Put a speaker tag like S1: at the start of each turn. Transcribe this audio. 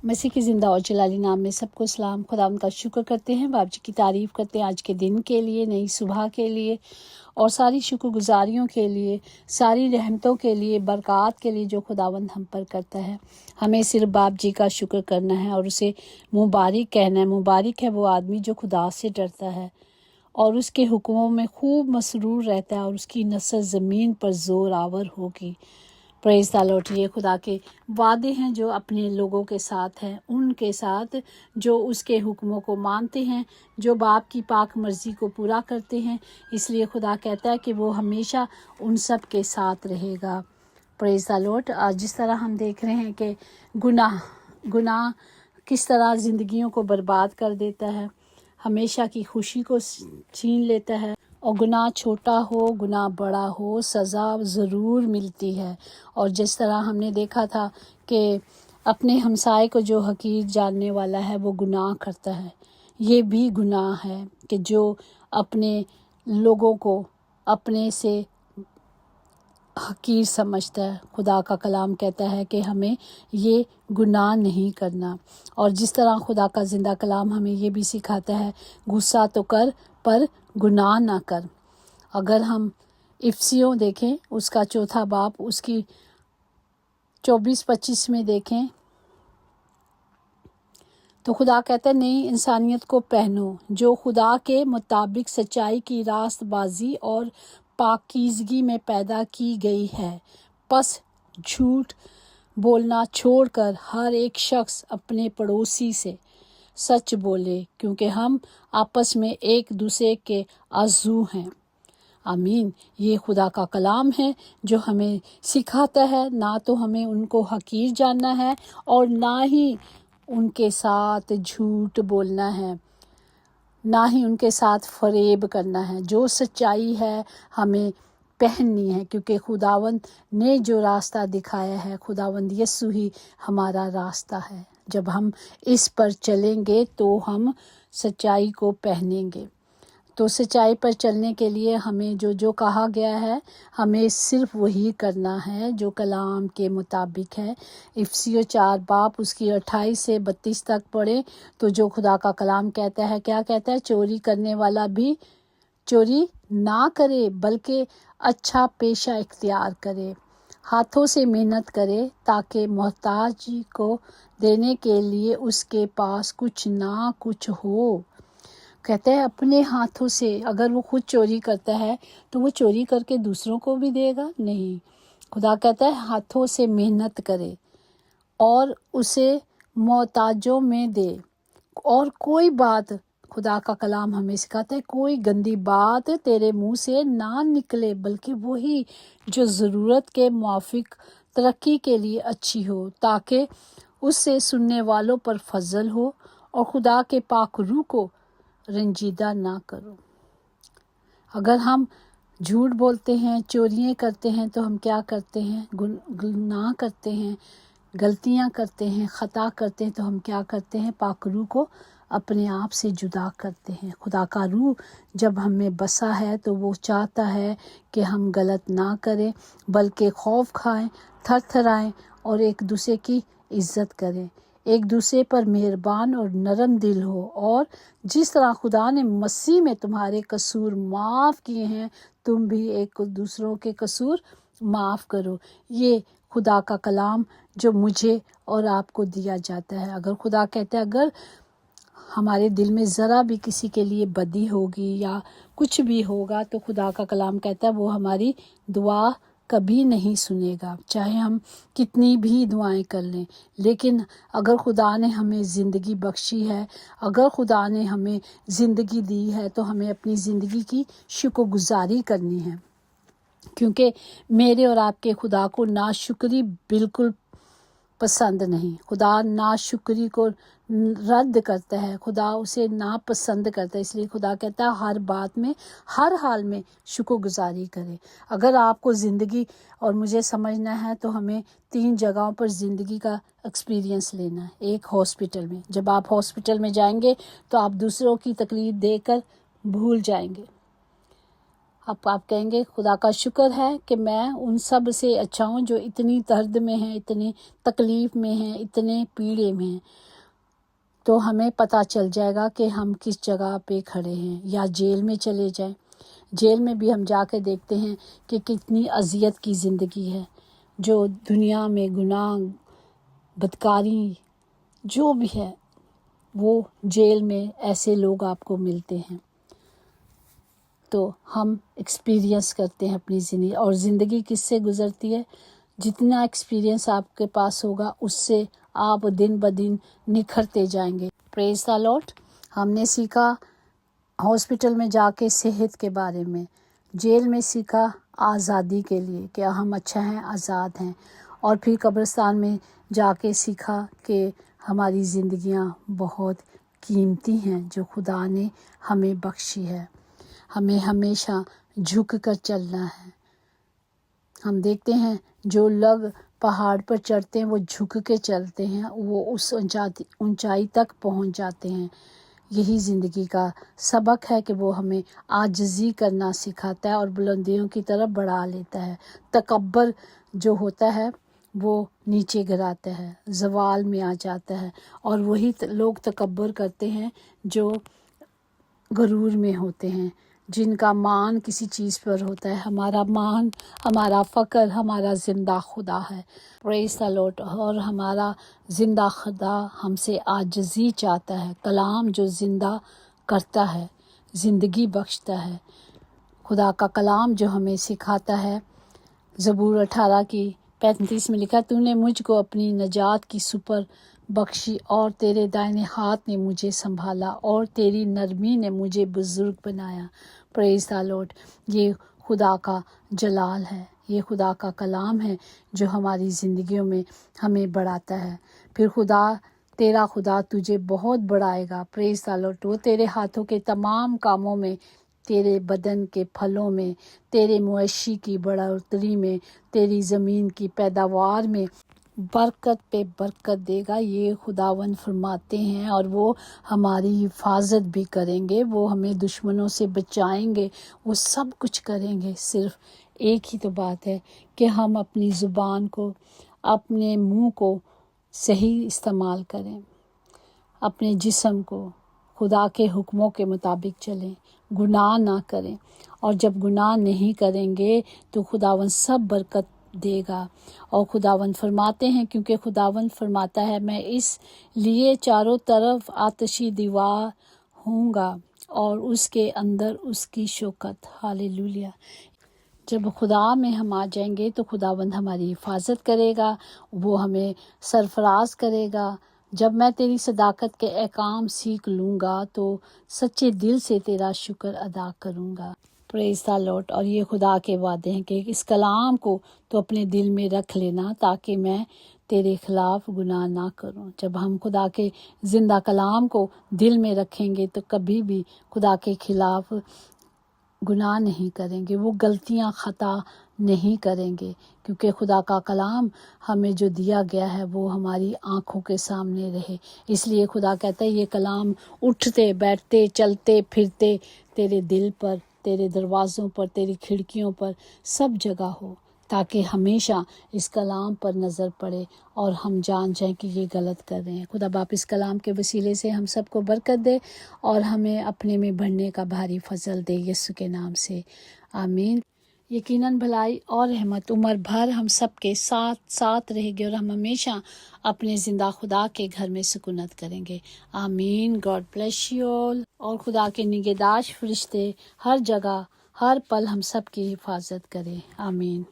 S1: मसीह की ज़िंदा और जलाली नाम में सबको सलाम। खुदावंद का शुक्र करते हैं, बाप जी की तारीफ़ करते हैं आज के दिन के लिए, नई सुबह के लिए और सारी शुक्रगुजारियों के लिए, सारी रहमतों के लिए, बरक़ात के लिए जो खुदावंद हम पर करता है। हमें सिर्फ बाप जी का शुक्र करना है और उसे मुबारक कहना है। मुबारक है वो आदमी जो खुदा से डरता है और उसके हुक्मों में खूब मसरूर रहता है और उसकी नस्ल ज़मीन पर ज़ोर आवर होगी। Praise the Lord. ये खुदा के वादे हैं जो अपने लोगों के साथ हैं, उनके साथ जो उसके हुक्मों को मानते हैं, जो बाप की पाक मर्ज़ी को पूरा करते हैं। इसलिए खुदा कहता है कि वो हमेशा उन सब के साथ रहेगा। Praise the Lord. आज जिस तरह हम देख रहे हैं कि गुनाह किस तरह ज़िंदगियों को बर्बाद कर देता है, हमेशा की खुशी को छीन लेता है और गुनाह छोटा हो गुनाह बड़ा हो सज़ा ज़रूर मिलती है। और जिस तरह हमने देखा था कि अपने हमसाए को जो हकीर जानने वाला है वो गुनाह करता है। ये भी गुनाह है कि जो अपने लोगों को अपने से हकीर समझता है। खुदा का कलाम कहता है कि हमें ये गुनाह नहीं करना। और जिस तरह खुदा का ज़िंदा कलाम हमें ये भी सिखाता है, गुस्सा तो कर पर गुनाह ना कर। अगर हम इफ्सियों देखें उसका 4 बाब उसकी 24-25 में देखें तो खुदा कहता है नई इंसानियत को पहनो जो खुदा के मुताबिक सच्चाई की रास्तबाजी और पाकीज़गी में पैदा की गई है। बस झूठ बोलना छोड़कर हर एक शख्स अपने पड़ोसी से सच बोले, क्योंकि हम आपस में एक दूसरे के आज़ू हैं। आमीन। ये खुदा का कलाम है जो हमें सिखाता है ना तो हमें उनको हकीर जानना है और ना ही उनके साथ झूठ बोलना है, ना ही उनके साथ फरेब करना है। जो सच्चाई है हमें पहननी है, क्योंकि खुदावंद ने जो रास्ता दिखाया है, खुदावंद यीशु ही हमारा रास्ता है। जब हम इस पर चलेंगे तो हम सच्चाई को पहनेंगे। तो सच्चाई पर चलने के लिए हमें जो कहा गया है हमें सिर्फ वही करना है जो कलाम के मुताबिक है। इफ्सियों 4 बाब उसकी 28 से 32 तक पढ़े तो जो खुदा का कलाम कहता है, क्या कहता है? चोरी करने वाला भी चोरी ना करे बल्कि अच्छा पेशा इख्तियार करे, हाथों से मेहनत करे ताकि मोहताज को देने के लिए उसके पास कुछ ना कुछ हो। कहते हैं अपने हाथों से। अगर वो खुद चोरी करता है तो वो चोरी करके दूसरों को भी देगा? नहीं। खुदा कहता है हाथों से मेहनत करे और उसे मोहताजों में दे। और कोई बात, खुदा का कलाम हमें सिखाता है, कोई गंदी बात तेरे मुंह से ना निकले बल्कि वही जो ज़रूरत के मुआफिक तरक्की के लिए अच्छी हो, ताकि उससे सुनने वालों पर फजल हो और खुदा के पाक रूह को रंजीदा ना करो। अगर हम झूठ बोलते हैं, चोरियां करते हैं तो हम क्या करते हैं? गुनाह करते हैं, गलतियां करते हैं, खता करते हैं। तो हम क्या करते हैं? पाक रूह को अपने आप से जुदा करते हैं। खुदा का रूह जब हम में बसा है तो वो चाहता है कि हम गलत ना करें बल्कि खौफ खाएं, थरथराएं और एक दूसरे की इज्जत करें, एक दूसरे पर मेहरबान और नरम दिल हो। और जिस तरह खुदा ने मसीह में तुम्हारे कसूर माफ़ किए हैं, तुम भी एक दूसरों के कसूर माफ़ करो। ये खुदा का कलाम जो मुझे और आपको दिया जाता है। अगर खुदा कहते हैं अगर हमारे दिल में ज़रा भी किसी के लिए बदी होगी या कुछ भी होगा तो खुदा का कलाम कहता है वो हमारी दुआ कभी नहीं सुनेगा, चाहे हम कितनी भी दुआएं कर लें। लेकिन अगर खुदा ने हमें ज़िंदगी बख्शी है, अगर खुदा ने हमें ज़िंदगी दी है तो हमें अपनी ज़िंदगी की शुक्रगुजारी करनी है, क्योंकि मेरे और आपके खुदा को नाशुक्री बिल्कुल पसंद नहीं। खुदा नाशुक्री को रद्द करता है, खुदा उसे नापसंद करता है। इसलिए खुदा कहता है हर बात में, हर हाल में शुक्रगुजारी करें। अगर आपको ज़िंदगी और मुझे समझना है तो हमें 3 जगहों पर ज़िंदगी का एक्सपीरियंस लेना है। एक हॉस्पिटल में, जब आप हॉस्पिटल में जाएंगे तो आप दूसरों की तकलीफ देकर भूल जाएंगे। اب آپ کہیں گے خدا کا شکر ہے کہ میں ان سب سے اچھا ہوں جو اتنی درد میں ہیں، اتنی تکلیف میں ہیں، اتنے پیڑے میں ہیں۔ تو ہمیں پتہ چل جائے گا کہ ہم کس جگہ پہ کھڑے ہیں، یا جیل میں چلے جائیں۔ جیل میں بھی ہم جا کے دیکھتے ہیں کہ کتنی اذیت کی زندگی ہے، جو دنیا میں گناہ، بدکاری جو بھی ہے، وہ جیل میں ایسے لوگ آپ کو ملتے ہیں۔ تو ہم ایکسپیرینس کرتے ہیں اپنی زندگی، اور زندگی کس سے گزرتی ہے؟ جتنا ایکسپیرینس آپ کے پاس ہوگا اس سے آپ دن بدن نکھرتے جائیں گے۔ پریز دی لارڈ۔ ہم نے سیکھا ہاسپٹل میں جا کے صحت کے بارے میں، جیل میں سیکھا آزادی کے لیے کہ ہم اچھا ہیں، آزاد ہیں، اور پھر قبرستان میں جا کے سیکھا کہ ہماری زندگیاں بہت قیمتی ہیں جو خدا نے ہمیں بخشی ہے۔ ہمیں ہمیشہ جھک کر چلنا ہے۔ ہم دیکھتے ہیں جو لوگ پہاڑ پر چڑھتے ہیں وہ جھک کے چلتے ہیں، وہ اس اونچائی تک پہنچ جاتے ہیں۔ یہی زندگی کا سبق ہے کہ وہ ہمیں عاجزی کرنا سکھاتا ہے اور بلندیوں کی طرف بڑھا لیتا ہے۔ تکبر جو ہوتا ہے وہ نیچے گراتا ہے، زوال میں آ جاتا ہے، اور وہی لوگ تکبر کرتے ہیں جو غرور میں ہوتے ہیں، جن کا مان کسی چیز پر ہوتا ہے۔ ہمارا مان، ہمارا فخر، ہمارا زندہ خدا ہے۔ پریز دی لارڈ۔ اور ہمارا زندہ خدا ہم سے عاجزی چاہتا ہے، کلام جو زندہ کرتا ہے، زندگی بخشتا ہے۔ خدا کا کلام جو ہمیں سکھاتا ہے، زبور 18:35 میں لکھا، تو نے مجھ کو اپنی نجات کی سپر بخشی، اور تیرے دائنے ہاتھ نے مجھے سنبھالا، اور تیری نرمی نے مجھے بزرگ بنایا۔ پریز دی لارڈ۔ یہ خدا کا جلال ہے، یہ خدا کا کلام ہے جو ہماری زندگیوں میں ہمیں بڑھاتا ہے۔ پھر تیرا خدا تجھے بہت بڑھائے گا۔ پریز دی لارڈ۔ وہ تیرے ہاتھوں کے تمام کاموں میں، تیرے بدن کے پھلوں میں، تیرے مویشی کی بڑھوتری میں، تیری زمین کی پیداوار میں برکت پہ برکت دے گا۔ یہ خداوند فرماتے ہیں، اور وہ ہماری حفاظت بھی کریں گے، وہ ہمیں دشمنوں سے بچائیں گے، وہ سب کچھ کریں گے۔ صرف ایک ہی تو بات ہے کہ ہم اپنی زبان کو، اپنے منہ کو صحیح استعمال کریں، اپنے جسم کو خدا کے حکموں کے مطابق چلیں، گناہ نہ کریں، اور جب گناہ نہیں کریں گے تو خداوند سب برکت دے گا۔ اور خداوند فرماتے ہیں، کیونکہ خداوند فرماتا ہے، میں اس لیے چاروں طرف آتشی دیوار ہوں گا، اور اس کے اندر اس کی شوکت۔ ہاللیلویہ۔ جب خدا میں ہم آ جائیں گے تو خداوند ہماری حفاظت کرے گا، وہ ہمیں سرفراز کرے گا۔ جب میں تیری صداقت کے احکام سیکھ لوں گا تو سچے دل سے تیرا شکر ادا کروں گا۔ پریز دی لارڈ۔ اور یہ خدا کے وعدے ہیں کہ اس کلام کو تو اپنے دل میں رکھ لینا تاکہ میں تیرے خلاف گناہ نہ کروں۔ جب ہم خدا کے زندہ کلام کو دل میں رکھیں گے تو کبھی بھی خدا کے خلاف گناہ نہیں کریں گے، وہ غلطیاں خطا نہیں کریں گے، کیونکہ خدا کا کلام ہمیں جو دیا گیا ہے وہ ہماری آنکھوں کے سامنے رہے۔ اس لیے خدا کہتا ہے یہ کلام اٹھتے بیٹھتے چلتے پھرتے تیرے دل پر، تیرے دروازوں پر، تیری کھڑکیوں پر، سب جگہ ہو، تاکہ ہمیشہ اس کلام پر نظر پڑے اور ہم جان جائیں کہ یہ غلط کر رہے ہیں۔ خدا باپ اس کلام کے وسیلے سے ہم سب کو برکت دے اور ہمیں اپنے میں بڑھنے کا بھاری فضل دے، یسوع کے نام سے آمین۔ یقیناً بھلائی اور رحمت عمر بھر ہم سب کے ساتھ رہے گی، اور ہم ہمیشہ اپنے زندہ خدا کے گھر میں سکونت کریں گے۔ آمین۔ God bless you all. اور خدا کے نگہداشت فرشتے ہر جگہ ہر پل ہم سب کی حفاظت کریں۔ آمین۔